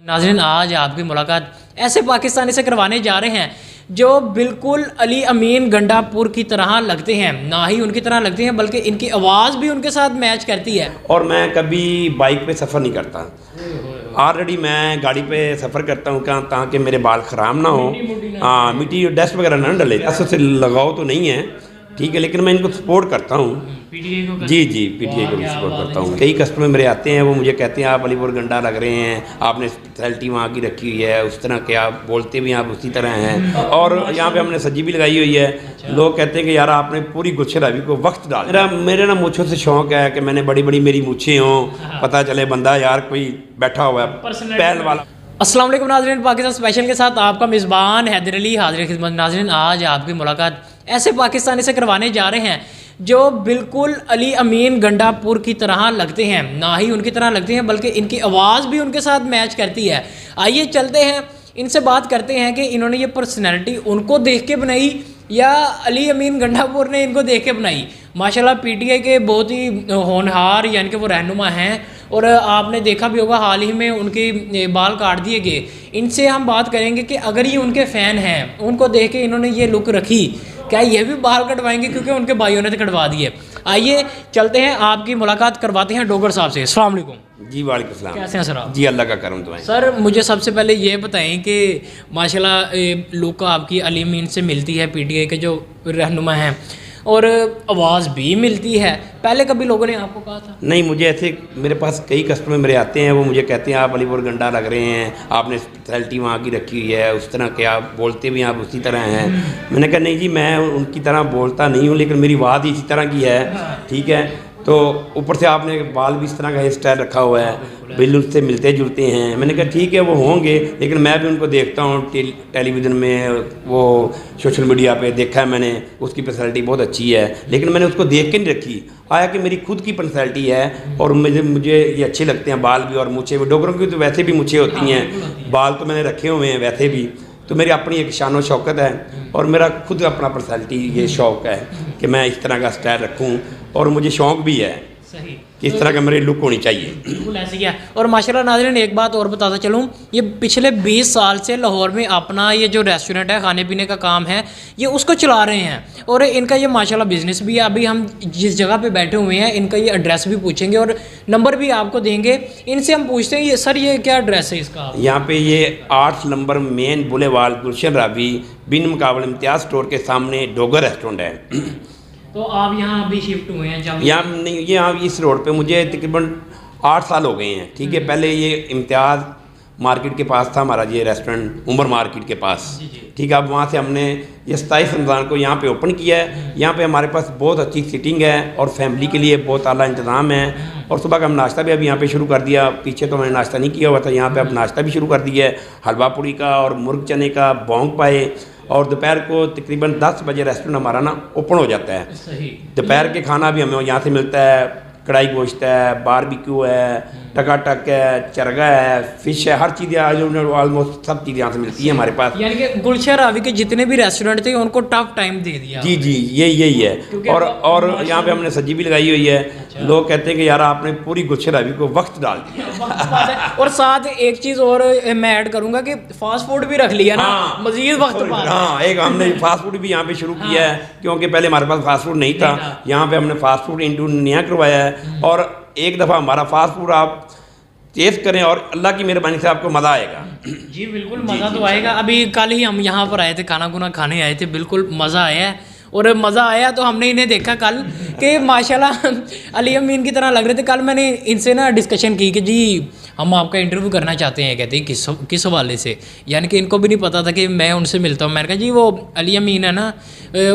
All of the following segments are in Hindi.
नाज़रीन, आज आपकी मुलाकात ऐसे पाकिस्तानी से करवाने जा रहे हैं जो बिल्कुल अली अमीन गंडापुर की तरह लगते हैं। ना ही उनकी तरह लगते हैं बल्कि इनकी आवाज़ भी उनके साथ मैच करती है। और मैं कभी बाइक पे सफ़र नहीं करता। ऑलरेडी मैं गाड़ी पे सफ़र करता हूँ क्या ताकि मेरे बाल ख़राब ना हो, हाँ मिट्टी डस्ट वगैरह ना डले। ऐसे से लगाव तो नहीं है, ठीक है, लेकिन मैं इनको सपोर्ट करता हूँ। जी पीटीआई को भी सपोर्ट करता हूँ। कई कस्टमर मेरे आते हैं, वो मुझे कहते हैं आप अलीपुर गंडा लग रहे हैं, आपने स्पेशलिटी वहाँ की रखी हुई है, उस तरह के आप बोलते भी आप उसी तरह हैं। और यहाँ पे हमने सज्जी भी लगाई हुई है। लोग कहते हैं कि यार आपने पूरी गुलशन रवि को वक्त डाल। मेरे ना मूँछों से शौक़ है कि मैंने बड़ी बड़ी मेरी मूँछें हों, पता चले बंदा यार कोई बैठा हुआ है पहल वाला। अस्सलाम वालेकुम नाज़रीन, पाकिस्तान स्पेशल के साथ आपका मेज़बान हैदर अली हाज़िर खिदमत। नाज़रीन, आज आपकी मुलाकात ऐसे पाकिस्तानी से करवाने जा रहे हैं जो बिल्कुल अली अमीन गंडापुर की तरह लगते हैं। ना ही उनकी तरह लगते हैं बल्कि इनकी आवाज़ भी उनके साथ मैच करती है। आइए चलते हैं, इनसे बात करते हैं कि इन्होंने ये पर्सनैलिटी उनको देख के बनाई या अली अमीन गंडापुर ने इनको देख के बनाई। माशाल्लाह पीटीआई के बहुत ही होनहार यानी कि वो रहनुमा हैं और आपने देखा भी होगा हाल ही में उनके बाल काट दिए गए। इनसे हम बात करेंगे कि अगर ये उनके फ़ैन हैं, उनको देख के इन्होंने ये लुक रखी, क्या ये भी बाल कटवाएंगे क्योंकि उनके भाइयों ने तो कटवा दिए। आइए चलते हैं, आपकी मुलाकात करवाते हैं डोगर साहब से। अस्सलाम वालेकुम। जी वालेकुम सलाम। कैसे हैं सर आप? जी अल्लाह का करम दुआएं। सर मुझे सबसे पहले ये बताएं कि माशाल्लाह लुक आपकी अली अमीन से मिलती है, पीटीआई के जो रहनुमा हैं, और आवाज़ भी मिलती है। पहले कभी लोगों ने आपको कहा था? नहीं, मुझे ऐसे मेरे पास कई कस्टमर मेरे आते हैं, वो मुझे कहते हैं आप अलीपुर गंडा लग रहे हैं, आपने स्पेशलिटी वहाँ की रखी हुई है, उस तरह के आप बोलते भी आप उसी तरह हैं। मैंने कहा नहीं जी, मैं उनकी तरह बोलता नहीं हूँ, लेकिन मेरी आवाज़ इसी तरह की है, ठीक है। तो ऊपर से आपने बाल भी इस तरह का हेयर स्टाइल रखा हुआ है, बिल्कुल उससे मिलते जुलते हैं। मैंने कहा ठीक है वो होंगे, लेकिन मैं भी उनको देखता हूँ टेलीविज़न में, वो सोशल मीडिया पे देखा है मैंने, उसकी पर्सनैलिटी बहुत अच्छी है, लेकिन मैंने उसको देख के नहीं रखी। आया कि मेरी खुद की पर्सनैलिटी है और मुझे ये अच्छे लगते हैं बाल भी और मूछें भी। डोगरों की तो वैसे भी मूछें होती हैं, बाल तो मैंने रखे हुए हैं वैसे भी। तो मेरी अपनी एक शान व शौकत है और मेरा खुद अपना पर्सनैलिटी ये शौक़ है कि मैं इस तरह का स्टाइल रखूं, और मुझे शौक़ भी है सही कि इस तरह का मेरी लुक होनी चाहिए। बिल्कुल ऐसे क्या। और माशाल्लाह नाज़रीन, एक बात और बताता चलूँ, ये पिछले 20 साल से लाहौर में अपना ये जो रेस्टोरेंट है, खाने पीने का काम है, ये उसको चला रहे हैं और इनका ये माशाल्लाह बिज़नेस भी है। अभी हम जिस जगह पे बैठे हुए हैं इनका ये एड्रेस भी पूछेंगे और नंबर भी आपको देंगे। इनसे हम पूछते हैं, ये सर ये क्या एड्रेस है इसका? यहाँ पे ये 8 नंबर मेन बुलेवार्ड गुलशन रावी बिन मुकाबले इम्तियाज़ स्टोर के सामने डोगर रेस्टोरेंट है। तो आप यहाँ अभी शिफ्ट हुए हैं जब? यहाँ नहीं, ये यहाँ इस रोड पे मुझे तकरीबन 8 साल हो गए हैं, ठीक है। पहले ये इम्तियाज़ मार्केट के पास था हमारा ये रेस्टोरेंट, उमर मार्केट के पास, ठीक है। अब वहाँ से हमने ये 27 रमज़ान को यहाँ पे ओपन किया है। यहाँ पे हमारे पास बहुत अच्छी सीटिंग है और फैमिली के लिए बहुत आला इंतज़ाम है। और सुबह का हम नाश्ता भी अभी यहाँ पे शुरू कर दिया। पीछे तो मैंने नाश्ता नहीं किया हुआ था, यहाँ पे अब नाश्ता भी शुरू कर दिया है, हलवा पूड़ी का और मुर्ग चने का, बोंग पाए। और दोपहर को तकरीबन 10 बजे रेस्टोरेंट हमारा ना ओपन हो जाता है। दोपहर के खाना भी हमें यहाँ से मिलता है, कढ़ाई गोश्त है, बारबेक्यू है, टकाटक है, चरगा है, फिश है, हर चीज़ ऑलमोस्ट सब चीज़ यहाँ से मिलती है हमारे पास। यानी कि गुलशन रावी के जितने भी रेस्टोरेंट थे उनको टफ टाइम दे दिया। जी यही है। और यहाँ पे हमने सज्जी भी लगाई हुई है। लोग कहते हैं कि यार आपने पूरी गुलशन रावी को वक्त डाल दिया। और साथ एक चीज़ और मैं ऐड करूँगा कि फास्ट फूड भी रख लिया ना, मजीद वक्त। हाँ, एक हमने फास्ट फूड भी यहाँ पे शुरू किया है, क्योंकि पहले हमारे पास फास्ट फूड नहीं था। यहाँ पे हमने फास्ट फूड इंट्रोड्यूस नया करवाया है। और एक दफ़ा हमारा फास्ट फूड आप टेस्ट करें और अल्लाह की मेहरबानी से आपको मज़ा आएगा। जी बिल्कुल मज़ा तो आएगा। अभी कल ही हम यहाँ पर आए थे, खाना खुना खाने आए थे, बिल्कुल मज़ा आया है। और मज़ा आया तो हमने इन्हें देखा कल कि माशाल्लाह अली अमीन की तरह लग रहे थे। कल मैंने इनसे ना डिस्कशन की कि जी हम आपका इंटरव्यू करना चाहते हैं। कहते हैं किस हवाले से? यानी कि इनको भी नहीं पता था कि मैं उनसे मिलता हूँ। मैंने कहा जी वो अली अमीन है ना,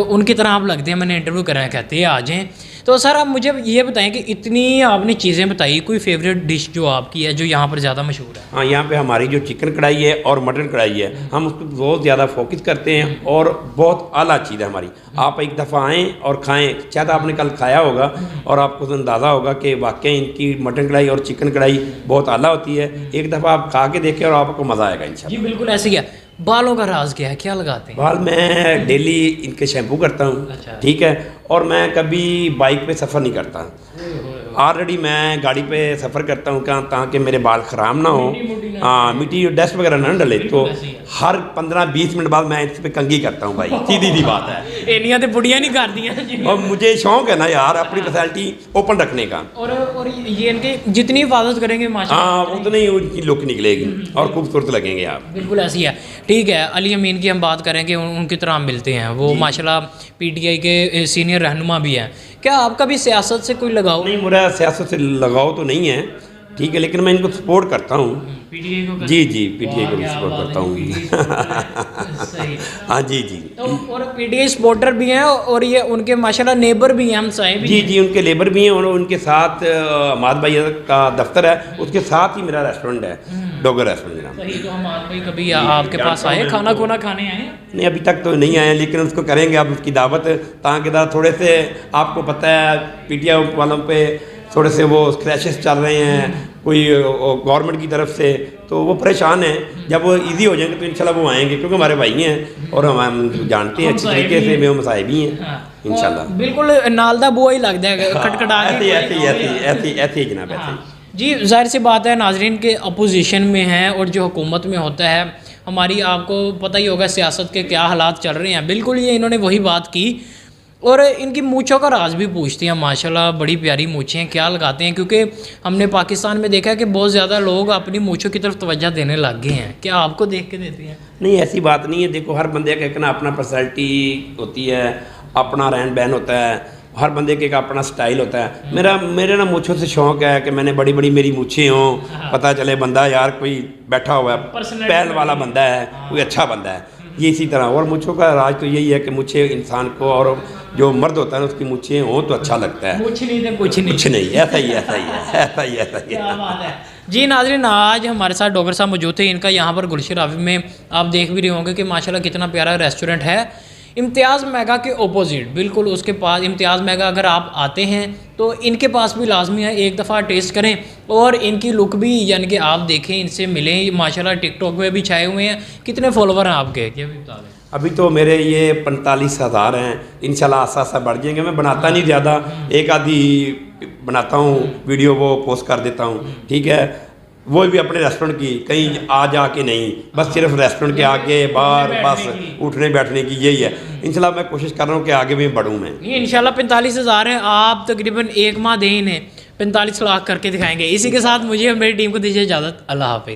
उनकी तरह आप लगते हैं, मैंने इंटरव्यू करना है। कहते हैं आ जाएँ। तो सर आप मुझे ये बताएं कि इतनी आपने चीज़ें बताई, कोई फेवरेट डिश जो आपकी है जो यहाँ पर ज़्यादा मशहूर है? हाँ, यहाँ पे हमारी जो चिकन कढ़ाई है और मटन कढ़ाई है, हम उस पर बहुत ज़्यादा फोकस करते हैं और बहुत आला चीज़ है हमारी। आप एक दफ़ा आएँ और खाएँ, शायद आपने कल खाया होगा और आपको तो अंदाज़ा होगा कि वाकई इनकी मटन कढ़ाई और चिकन कढ़ाई बहुत आला होती है। एक दफ़ा आप खा के देखें और आपको मज़ा आएगा इंशाल्लाह। जी बिल्कुल ऐसे क्या। बालों का राज क्या है, क्या लगाते हैं? बाल मैं डेली इनके शैम्पू करता हूँ। अच्छा। ठीक है। और मैं कभी बाइक पे सफ़र नहीं करता। ऑलरेडी मैं गाड़ी पे सफ़र करता हूँ कहाँ, ताकि मेरे बाल ख़राब ना हो, हाँ मिट्टी डस्ट वगैरह ना डले, तो हर 15-20 मिनट बाद मैं इस पर कंघी करता हूँ भाई, सीधी सी बात है। इनिया तो बुढ़िया नहीं कर दी। और मुझे शौक है ना यार अपनी पर्सनैलिटी ओपन रखने का, और ये इनके जितनी हिफाजत करेंगे माशाल्लाह हाँ उतनी ही उनकी लुक निकलेगी और खूबसूरत लगेंगे आप। बिल्कुल ऐसी है। ठीक है, अली अमीन की हम बात करेंगे, उनकी तरह हम मिलते हैं, वो माशाल्लाह पीटीआई के सीनियर रहनुमा भी हैं। क्या आपका भी सियासत से कोई लगाव? नहीं, मेरा सियासत से लगाव तो नहीं है, ठीक है, लेकिन मैं इनको सपोर्ट करता हूँ। पीटीआई को जी पीटीआई को भी सपोर्ट करता हूँ। सही। हाँ जी। तो और पीटीआई सपोर्टर भी हैं और ये उनके माशाल्लाह नेबर भी हैं, हम साहेब भी हैं। जी उनके लेबर भी हैं, और उनके साथ हमाद भाई का दफ्तर है, उसके साथ ही मेरा रेस्टोरेंट है, डोगर रेस्टोरेंट नाम। सही। तो हमाद भाई कभी आपके पास आए, खाना खुना खाने आए? नहीं अभी तक तो नहीं आए, लेकिन उसको करेंगे आप उसकी दावत, ताकि थोड़े से आपको पता है पीटीआई वालों पे थोड़े से वो क्रैशेस चल रहे हैं कोई गवर्नमेंट की तरफ से, तो वो परेशान हैं। जब वो इजी हो जाएंगे तो इंशाल्लाह वो आएंगे, क्योंकि हमारे भाई हैं और हम जानते हैं अच्छी तरीके से, वे मसाए भी हैं इंशाल्लाह। बिल्कुल नालदा बुआ ही लगता है, खटखटा के ऐसे ही जनाब, ऐसे ही। जी जाहिर सी बात है, नाजरीन के अपोजिशन में हैं और जो हुकूमत में होता है, हमारी आपको पता ही होगा सियासत के क्या हालात चल रहे हैं। बिल्कुल ये इन्होंने वही बात की, और इनकी मूँछों का राज भी पूछती हैं। माशाल्लाह बड़ी प्यारी मूँछें हैं, क्या लगाते हैं, क्योंकि हमने पाकिस्तान में देखा है कि बहुत ज़्यादा लोग अपनी मूँछों की तरफ तवज्जो देने लग गए हैं। क्या आपको देख के देते हैं? नहीं ऐसी बात नहीं है, देखो हर बंदे का एक ना अपना पर्सनैलिटी होती है, अपना रहन बहन होता है, हर बंदे के एक अपना स्टाइल होता है। मेरे ना मूँछों से शौक़ है कि मैंने बड़ी बड़ी मेरी मूँछें हों, पता चले बंदा यार कोई बैठा हुआ है, पहल वाला बंदा है, कोई अच्छा बंदा है, ये इसी तरह। और मूँछों का राज तो यही है कि मूँछें इंसान को, और जो मर्द होता है उसकी मूँछें हों तो अच्छा लगता है। मूँछ नहीं तो कुछ नहीं, ऐसा ही है। जी नाज़रीन, आज हमारे साथ डॉक्टर साहब मौजूद थे। इनका यहाँ पर गुलशन रावी में आप देख भी रहे होंगे कि माशाल्लाह कितना प्यारा रेस्टोरेंट है, इम्तियाज़ मेगा के ओपोजिट, बिल्कुल उसके पास इम्तियाज़ मेगा। अगर आप आते हैं तो इनके पास भी लाजमी है एक दफ़ा टेस्ट करें, और इनकी लुक भी यानी कि आप देखें, इनसे मिलें। माशाल्लाह टिकटॉक पे भी छाए हुए हैं। कितने फॉलोवर हैं आपके, ये भी बता दें। अभी तो मेरे ये 45,000 हैं, इंशाल्लाह आसा बढ़ जाएंगे। मैं बनाता नहीं ज़्यादा, एक आधी बनाता हूँ वीडियो, वो पोस्ट कर देता हूँ, ठीक है। वो भी अपने रेस्टोरेंट की, कहीं आ जा के नहीं, बस सिर्फ रेस्टोरेंट के आगे बाहर, बस उठने बैठने की, यही है। इंशाल्लाह मैं कोशिश कर रहा हूँ कि आगे भी बढ़ूँ मैं। इंशाल्लाह 45,000 हैं, आप तकरीबन एक माह दें इन्हें 45 लाख करके दिखाएंगे। इसी के साथ मुझे और मेरी टीम को दीजिए इजाज़त। अल्लाह हाफ़िज़।